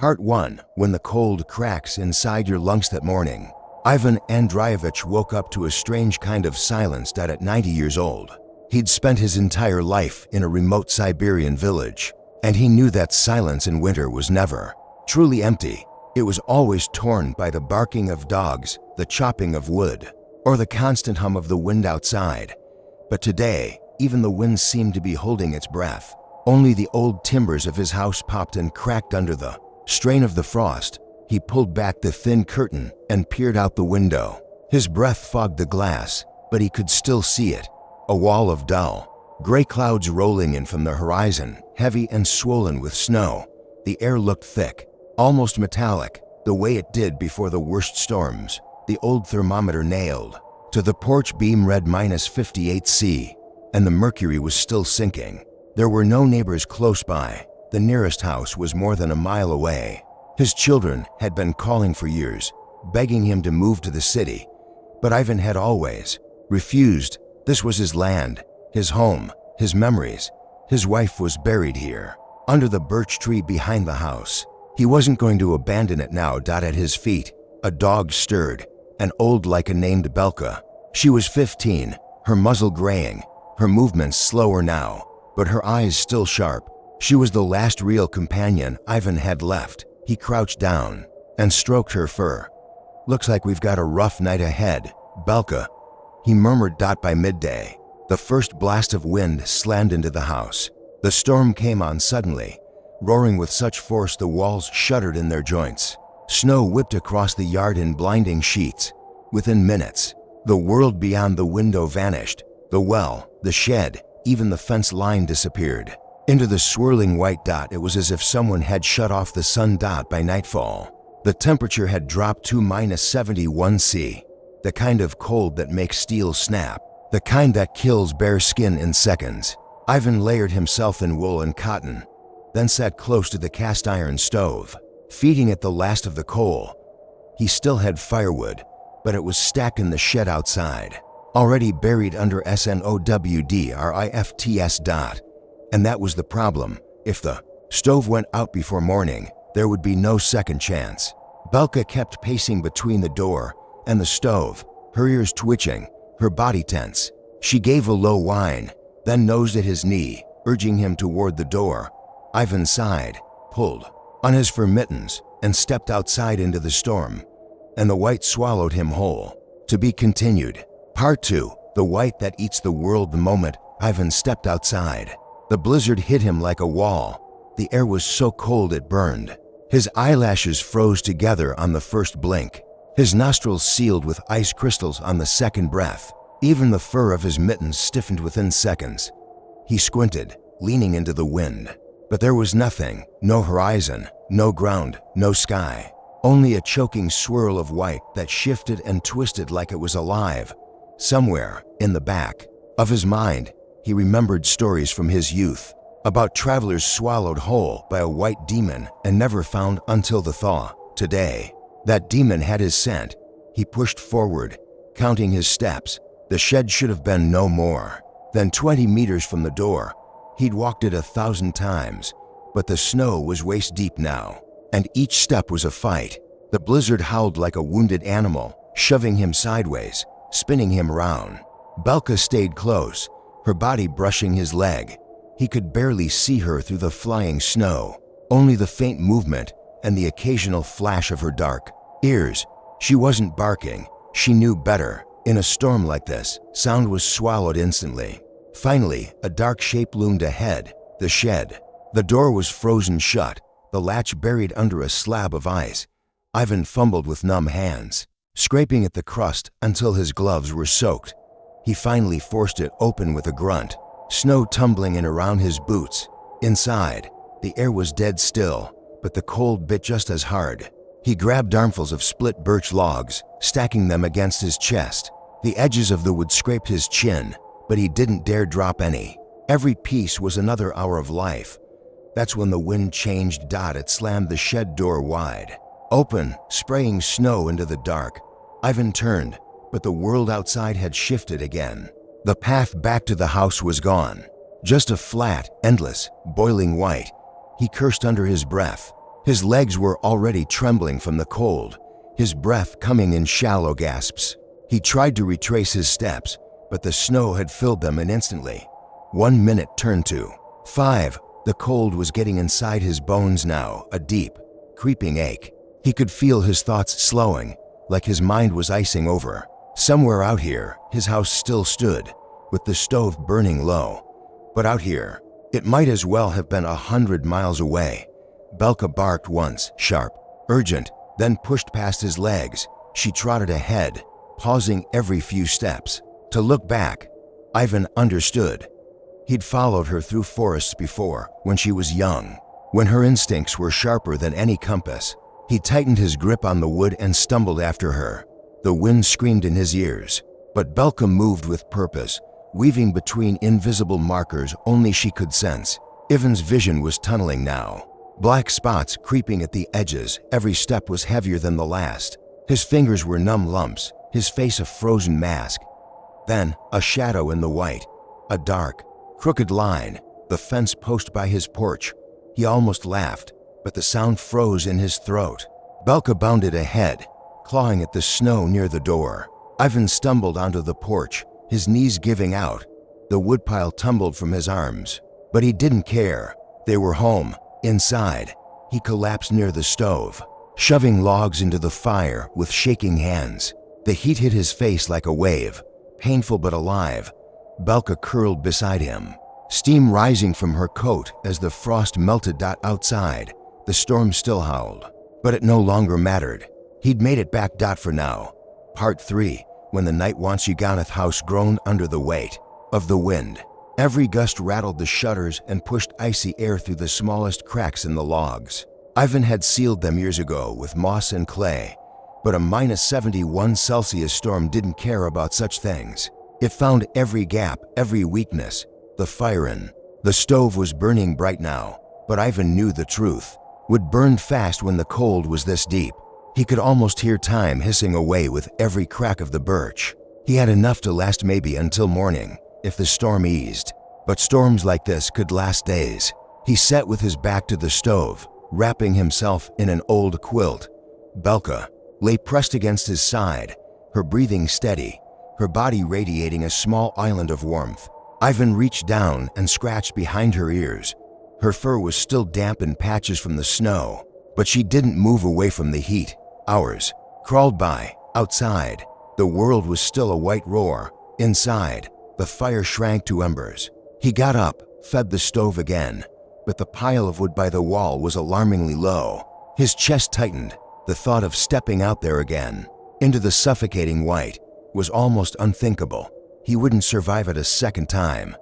Part 1. When the cold cracks inside your lungs that morning. Ivan Andreyevich woke up to a strange kind of silence that at 90 years old. He'd spent his entire life in a remote Siberian village, and he knew that silence in winter was never truly empty. It was always torn by the barking of dogs, the chopping of wood, or the constant hum of the wind outside. But today, even the wind seemed to be holding its breath. Only the old timbers of his house popped and cracked under the strain of the frost. He pulled back the thin curtain and peered out the window. His breath fogged the glass, but he could still see it. A wall of dull, gray clouds rolling in from the horizon, heavy and swollen with snow. The air looked thick, almost metallic, the way it did before the worst storms. The old thermometer nailed to the porch beam read -58°C, and the mercury was still sinking. There were no neighbors close by. The nearest house was more than a mile away. His children had been calling for years, begging him to move to the city, but Ivan had always refused. This was his land, his home, his memories. His wife was buried here, under the birch tree behind the house. He wasn't going to abandon it now. At his feet, a dog stirred, an old Laika named Belka. She was 15, her muzzle graying, her movements slower now, but her eyes still sharp. She was the last real companion Ivan had left. He crouched down and stroked her fur. "Looks like we've got a rough night ahead, Belka," he murmured. By midday, the first blast of wind slammed into the house. The storm came on suddenly, roaring with such force the walls shuddered in their joints. Snow whipped across the yard in blinding sheets. Within minutes, the world beyond the window vanished. The well, the shed, even the fence line disappeared into the swirling white dot. It was as if someone had shut off the sun. By nightfall, the temperature had dropped to -71°C, the kind of cold that makes steel snap, the kind that kills bare skin in seconds. Ivan layered himself in wool and cotton, then sat close to the cast iron stove, feeding it the last of the coal. He still had firewood, but it was stacked in the shed outside, already buried under SNOWDRIFTS. And that was the problem. If the stove went out before morning, there would be no second chance. Belka kept pacing between the door and the stove, her ears twitching, her body tense. She gave a low whine, then nosed at his knee, urging him toward the door. Ivan sighed, pulled on his fur mittens, and stepped outside into the storm. And the white swallowed him whole. To be continued. Part 2. The white that eats the world. The moment Ivan stepped outside, the blizzard hit him like a wall. The air was so cold it burned. His eyelashes froze together on the first blink. His nostrils sealed with ice crystals on the second breath. Even the fur of his mittens stiffened within seconds. He squinted, leaning into the wind. But there was nothing, no horizon, no ground, no sky. Only a choking swirl of white that shifted and twisted like it was alive. Somewhere, in the back of his mind, he remembered stories from his youth about travelers swallowed whole by a white demon and never found until the thaw. Today, that demon had his scent. He pushed forward, counting his steps. The shed should have been no more than 20 meters from the door. He'd walked it 1,000 times, but the snow was waist deep now, and each step was a fight. The blizzard howled like a wounded animal, shoving him sideways, spinning him round. Belka stayed close, her body brushing his leg. He could barely see her through the flying snow, only the faint movement and the occasional flash of her dark ears. She wasn't barking. She knew better. In a storm like this, sound was swallowed instantly. Finally, a dark shape loomed ahead, the shed. The door was frozen shut, the latch buried under a slab of ice. Ivan fumbled with numb hands, scraping at the crust until his gloves were soaked. He finally forced it open with a grunt, snow tumbling in around his boots. Inside, the air was dead still, but the cold bit just as hard. He grabbed armfuls of split birch logs, stacking them against his chest. The edges of the wood scraped his chin, but he didn't dare drop any. Every piece was another hour of life. That's when the wind changed. It slammed the shed door wide open, spraying snow into the dark. Ivan turned, but the world outside had shifted again. The path back to the house was gone. Just a flat, endless, boiling white. He cursed under his breath. His legs were already trembling from the cold, his breath coming in shallow gasps. He tried to retrace his steps, but the snow had filled them and instantly. 1 minute turned to 5. The cold was getting inside his bones now, a deep, creeping ache. He could feel his thoughts slowing, like his mind was icing over. Somewhere out here, his house still stood, with the stove burning low. But out here, it might as well have been 100 miles away. Belka barked once, sharp, urgent, then pushed past his legs. She trotted ahead, pausing every few steps. To look back, Ivan understood. He'd followed her through forests before, when she was young, when her instincts were sharper than any compass. He tightened his grip on the wood and stumbled after her. The wind screamed in his ears, but Belka moved with purpose, weaving between invisible markers only she could sense. Ivan's vision was tunneling now. Black spots creeping at the edges, every step was heavier than the last. His fingers were numb lumps, his face a frozen mask. Then, a shadow in the white, a dark, crooked line, the fence post by his porch. He almost laughed, but the sound froze in his throat. Belka bounded ahead, clawing at the snow near the door. Ivan stumbled onto the porch, his knees giving out. The woodpile tumbled from his arms, but he didn't care. They were home, inside. He collapsed near the stove, shoving logs into the fire with shaking hands. The heat hit his face like a wave, painful but alive. Belka curled beside him, steam rising from her coat as the frost melted. Outside, the storm still howled, but it no longer mattered. He'd made it back. For now. Part 3. When the night Wansiganath house groaned under the weight of the wind. Every gust rattled the shutters and pushed icy air through the smallest cracks in the logs. Ivan had sealed them years ago with moss and clay, but a -71 storm didn't care about such things. It found every gap, every weakness. The fire in the stove was burning bright now, but Ivan knew the truth would burn fast when the cold was this deep. He could almost hear time hissing away with every crack of the birch. He had enough to last maybe until morning, if the storm eased. But storms like this could last days. He sat with his back to the stove, wrapping himself in an old quilt. Belka lay pressed against his side, her breathing steady, her body radiating a small island of warmth. Ivan reached down and scratched behind her ears. Her fur was still damp in patches from the snow, but she didn't move away from the heat. Hours crawled by. Outside, the world was still a white roar. Inside, the fire shrank to embers. He got up, fed the stove again, but the pile of wood by the wall was alarmingly low. His chest tightened. The thought of stepping out there again, into the suffocating white, was almost unthinkable. He wouldn't survive it a second time.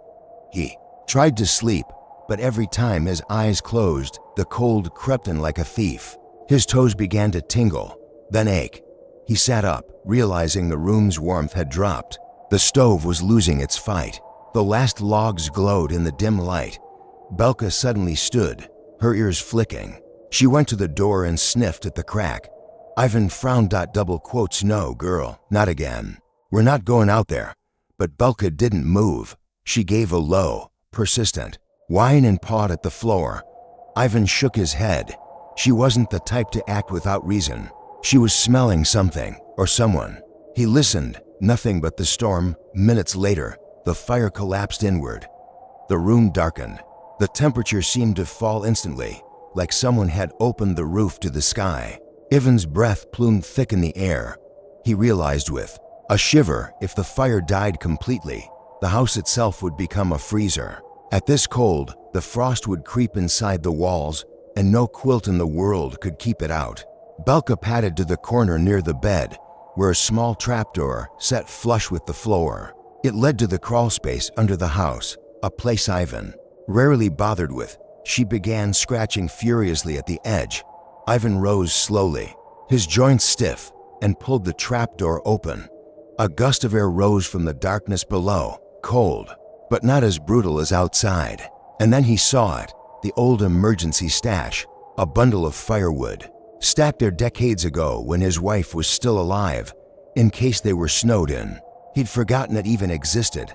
He tried to sleep, but every time his eyes closed, the cold crept in like a thief. His toes began to tingle, then ache. He sat up, realizing the room's warmth had dropped. The stove was losing its fight. The last logs glowed in the dim light. Belka suddenly stood, her ears flicking. She went to the door and sniffed at the crack. Ivan frowned. No, girl, not again. We're not going out there. But Belka didn't move. She gave a low, persistent whine and pawed at the floor. Ivan shook his head. She wasn't the type to act without reason. She was smelling something, or someone. He listened, nothing but the storm. Minutes later, the fire collapsed inward. The room darkened. The temperature seemed to fall instantly, like someone had opened the roof to the sky. Ivan's breath plumed thick in the air. He realized with a shiver, if the fire died completely, the house itself would become a freezer. At this cold, the frost would creep inside the walls, and no quilt in the world could keep it out. Belka padded to the corner near the bed, where a small trapdoor sat flush with the floor. It led to the crawlspace under the house, a place Ivan rarely bothered with. She began scratching furiously at the edge. Ivan rose slowly, his joints stiff, and pulled the trapdoor open. A gust of air rose from the darkness below, cold, but not as brutal as outside. And then he saw it, the old emergency stash, a bundle of firewood, stacked there decades ago when his wife was still alive, in case they were snowed in. He'd forgotten it even existed.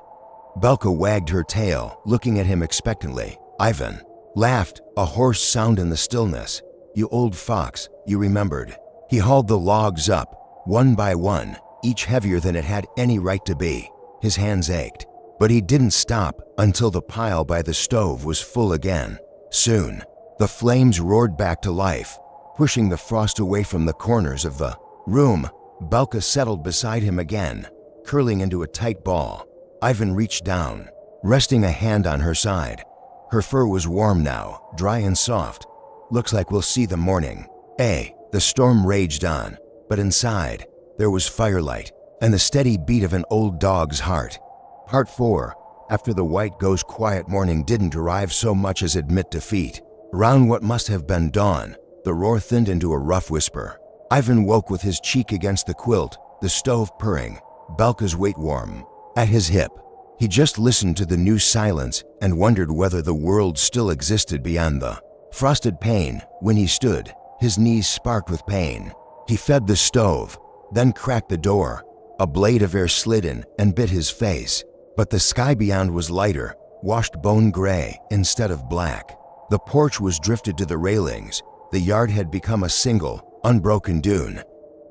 Belka wagged her tail, looking at him expectantly. Ivan laughed, a hoarse sound in the stillness. "You old fox," you remembered. He hauled the logs up, one by one, each heavier than it had any right to be. His hands ached, but he didn't stop until the pile by the stove was full again. Soon, the flames roared back to life, pushing the frost away from the corners of the room. Belka settled beside him again, curling into a tight ball. Ivan reached down, resting a hand on her side. Her fur was warm now, dry and soft. "Looks like we'll see the morning." The storm raged on, but inside, there was firelight and the steady beat of an old dog's heart. Part 4. After the white ghost quiet morning didn't arrive so much as admit defeat. Around what must have been dawn, the roar thinned into a rough whisper. Ivan woke with his cheek against the quilt, the stove purring, Belka's weight warm at his hip. He just listened to the new silence and wondered whether the world still existed beyond the frosted pane. When he stood, his knees sparked with pain. He fed the stove, then cracked the door. A blade of air slid in and bit his face, but the sky beyond was lighter, washed bone gray instead of black. The porch was drifted to the railings. The yard had become a single, unbroken dune.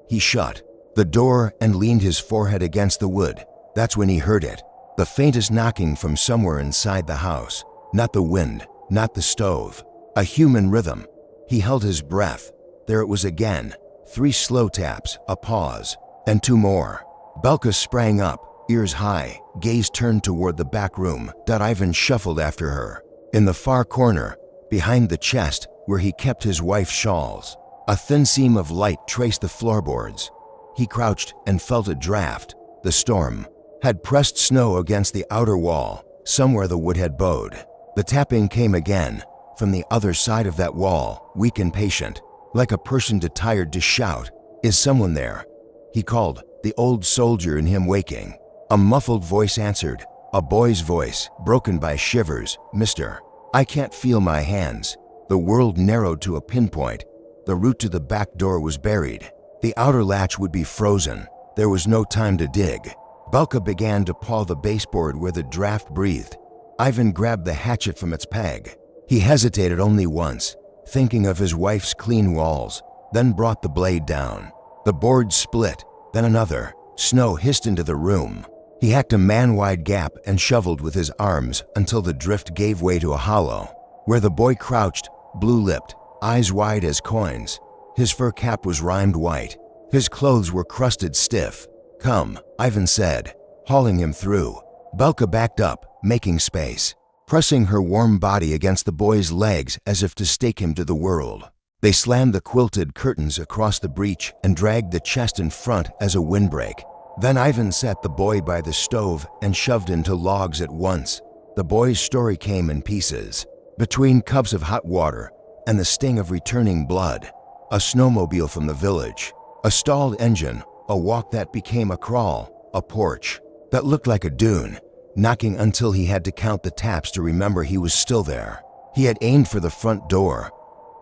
He shut the door and leaned his forehead against the wood. That's when he heard it, the faintest knocking from somewhere inside the house. Not the wind, not the stove, a human rhythm. He held his breath. There it was again, 3 slow taps, a pause, and 2 more. Belka sprang up, ears high, gaze turned toward the back room. Ivan shuffled after her. In the far corner, behind the chest where he kept his wife's shawls, a thin seam of light traced the floorboards. He crouched and felt a draft. The storm had pressed snow against the outer wall. Somewhere the wood had bowed. The tapping came again, from the other side of that wall, weak and patient, like a person too tired to shout. "Is someone there?" He called, the old soldier in him waking. A muffled voice answered, a boy's voice, broken by shivers. "Mister, I can't feel my hands." The world narrowed to a pinpoint. The route to the back door was buried. The outer latch would be frozen. There was no time to dig. Belka began to paw the baseboard where the draft breathed. Ivan grabbed the hatchet from its peg. He hesitated only once, thinking of his wife's clean walls, then brought the blade down. The board split, then another. Snow hissed into the room. He hacked a man-wide gap and shoveled with his arms until the drift gave way to a hollow, where the boy crouched, blue-lipped, eyes wide as coins. His fur cap was rimed white. His clothes were crusted stiff. "Come," Ivan said, hauling him through. Belka backed up, making space, pressing her warm body against the boy's legs as if to stake him to the world. They slammed the quilted curtains across the breach and dragged the chest in front as a windbreak. Then Ivan sat the boy by the stove and shoved into logs at once. The boy's story came in pieces. Between cups of hot water and the sting of returning blood, a snowmobile from the village, a stalled engine, a walk that became a crawl, a porch that looked like a dune, knocking until he had to count the taps to remember he was still there. He had aimed for the front door,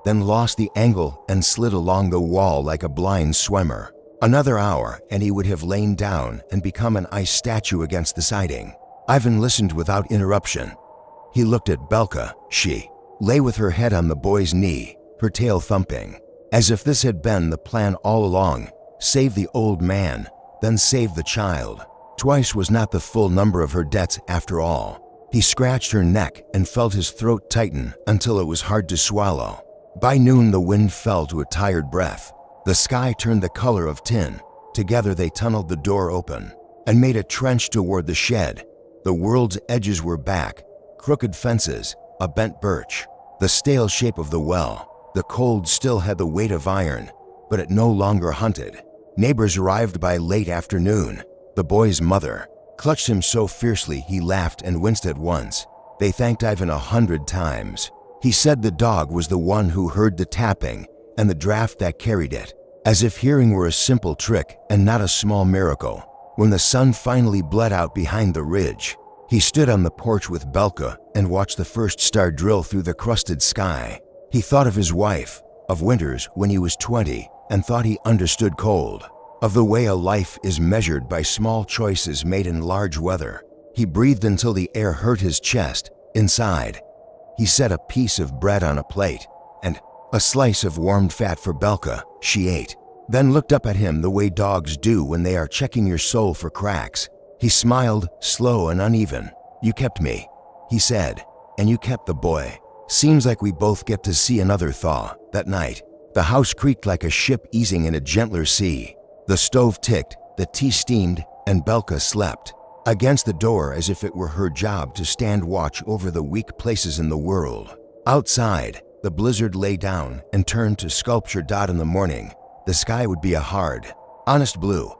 then lost the angle and slid along the wall like a blind swimmer. Another hour and he would have lain down and become an ice statue against the siding. Ivan listened without interruption. He looked at Belka. She lay with her head on the boy's knee, her tail thumping, as if this had been the plan all along. Save the old man, then save the child. Twice was not the full number of her debts after all. He scratched her neck and felt his throat tighten until it was hard to swallow. By noon the wind fell to a tired breath. The sky turned the color of tin. Together they tunneled the door open and made a trench toward the shed. The world's edges were back, crooked fences, a bent birch, the stale shape of the well. The cold still had the weight of iron, but it no longer hunted. Neighbors arrived by late afternoon. The boy's mother clutched him so fiercely he laughed and winced at once. They thanked Ivan 100 times. He said the dog was the one who heard the tapping and the draft that carried it, as if hearing were a simple trick and not a small miracle. When the sun finally bled out behind the ridge, he stood on the porch with Belka and watched the first star drill through the crusted sky. He thought of his wife, of winters when he was 20, and thought he understood cold, of the way a life is measured by small choices made in large weather. He breathed until the air hurt his chest. Inside, he set a piece of bread on a plate and A slice of warmed fat for Belka, she ate, then looked up at him the way dogs do when they are checking your soul for cracks. He smiled, slow and uneven. "You kept me," he said, "and you kept the boy. Seems like we both get to see another thaw." That night, the house creaked like a ship easing in a gentler sea. The stove ticked, the tea steamed, and Belka slept against the door as if it were her job to stand watch over the weak places in the world. Outside, the blizzard lay down and turned to sculpture. In the morning, the sky would be a hard, honest blue.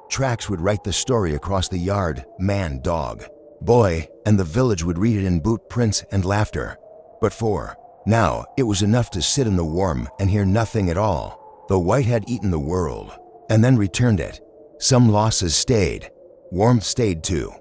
Tracks would write the story across the yard, man, dog, boy, and the village would read it in boot prints and laughter. But for now, it was enough to sit in the warm and hear nothing at all. The white had eaten the world and then returned it. Some losses stayed. Warmth stayed too.